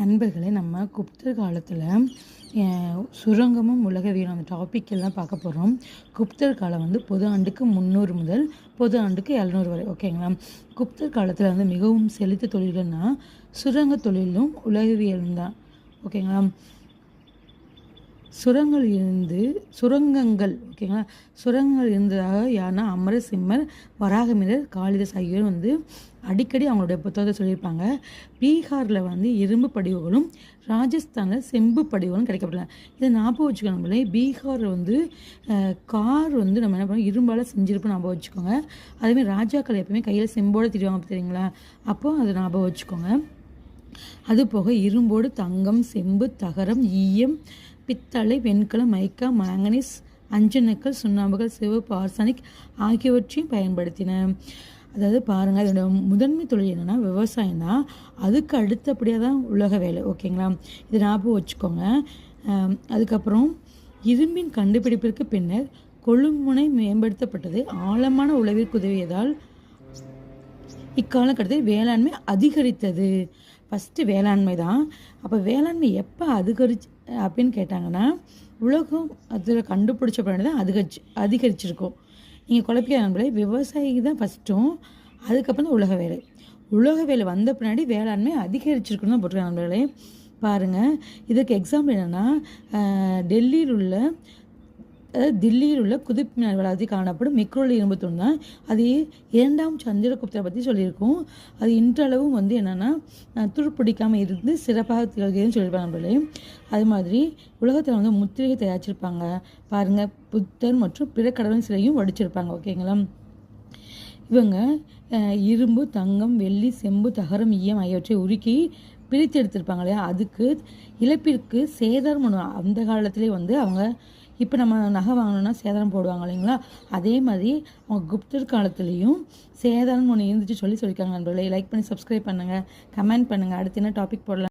நண்பர்களே, நம்ம குப்தர் காலத்தில் சுரங்கமும் உலகவியலும் அந்த டாபிக் எல்லாம் பார்க்க போகிறோம். குப்தர் காலம் வந்து பொது ஆண்டுக்கு 300 முதல் பொது ஆண்டுக்கு 700 வரை. ஓகேங்களா? குப்தர் காலத்தில் வந்து மிகவும் செழித்த தொழில்கள்னால் சுரங்க தொழிலும் உலகவியலும் தான். ஓகேங்களா? சுரங்கங்கள் ஓகேங்களா, சுரங்கங்கள் இருந்ததாக யாருன்னா அமரசிம்மர், வராகமிரர், காளிதாஸ் ஆகியோர் வந்து அடிக்கடி அவங்களுடைய புத்தகத்தை சொல்லியிருப்பாங்க. பீகாரில் வந்து இரும்பு படிவுகளும் ராஜஸ்தானில் செம்பு படிவுகளும் கிடைக்கப்படலாம். இதை ஞாபகம் வச்சுக்கணும். பீகார் வந்து கார் வந்து நம்ம என்ன பண்ணோம், இரும்பால் செஞ்சிருப்போம் ஞாபகம் வச்சுக்கோங்க. அதேமாதிரி ராஜாக்கள் எப்பவுமே கையில் செம்போடு திரிவாங்க தெரியுங்களா, அப்போ அதை ஞாபகம் வச்சுக்கோங்க. அதுபோக இரும்போடு தங்கம், செம்பு, தகரம், ஈயம், பித்தளை, வெண்கலம், மைக்கா, மாங்கனீஸ், அஞ்சனக்கல், சுண்ணாம்புகள், சிவப்பு, ஆர்சானிக் ஆகியவற்றையும் பயன்படுத்தின. அதாவது பாருங்கள், இதோட முதன்மை தொழில் என்னென்னா விவசாயம் தான். அதுக்கு அடுத்தபடியாக தான் உலக வேலை. ஓகேங்களா? இது ஞாபகம் வச்சுக்கோங்க. அதுக்கப்புறம் இரும்பின் கண்டுபிடிப்பிற்கு பின்னர் கொள்முனை மேம்படுத்தப்பட்டது. ஆழமான உழவிற்கு உதவியதால் இக்காலகட்டத்தில் வேளாண்மை அதிகரித்தது. ஃபஸ்ட்டு வேளாண்மை தான். அப்போ வேளாண்மை எப்போ அப்படின்னு கேட்டாங்கன்னா, உலகம் அதில் கண்டுபிடிச்ச பின்னாடி தான் அதிகரிச்சிருக்கும். நீங்கள் குழப்பிக்க நண்பர்களே, விவசாயி தான் ஃபஸ்ட்டும், அதுக்கப்புறம் தான் உலக வேலை வந்த பின்னாடி வேளாண்மை அதிகரிச்சிருக்குன்னு தான் போட்டிருக்காங்க நண்பர்களே. பாருங்கள், இதுக்கு எக்ஸாம்பிள் என்னென்னா, தில்லியில் உள்ள குதுப் மினார் வளாகத்தில் காணப்படும் மிக்ரோல் இரும்பு தூண் தான். அது 2ஆம் சந்திரகுப்தரை பற்றி சொல்லியிருக்கோம். அது இன்றளவும் வந்து என்னென்னா துருப்பிடிக்காமல் இருந்து சிறப்பாக திகழ்கிறதுன்னு சொல்லியிருப்பாங்க நண்பர்களே. அது மாதிரி உலகத்தில் வந்து முத்திரையை தயாரிச்சிருப்பாங்க. பாருங்கள், புத்தர் மற்றும் பிற கடவுளின் சிலையும் வடிச்சிருப்பாங்க. ஓகேங்களா? இவங்க இரும்பு, தங்கம், வெள்ளி, செம்பு, தகரம், ஈயம் ஆகியவற்றை உருக்கி பிரித்து எடுத்திருப்பாங்க இல்லையா, அதுக்கு இழப்பிற்கு சேதாரம் பண்ணுவாங்க. அந்த காலத்திலே வந்து அவங்க இப்போ நம்ம நகை வாங்கணும்னா சேதாரம் போடுவாங்க இல்லைங்களா, அதே மாதிரி அவங்க குப்தர் காலத்துலேயும் சேதாரம் ஒன்று இருந்துச்சு சொல்லியிருக்காங்க நண்பர்களே. லைக் பண்ணி சப்ஸ்கிரைப் பண்ணுங்கள், கமெண்ட் பண்ணுங்கள். அடுத்து என்ன டாபிக் போடலாம்.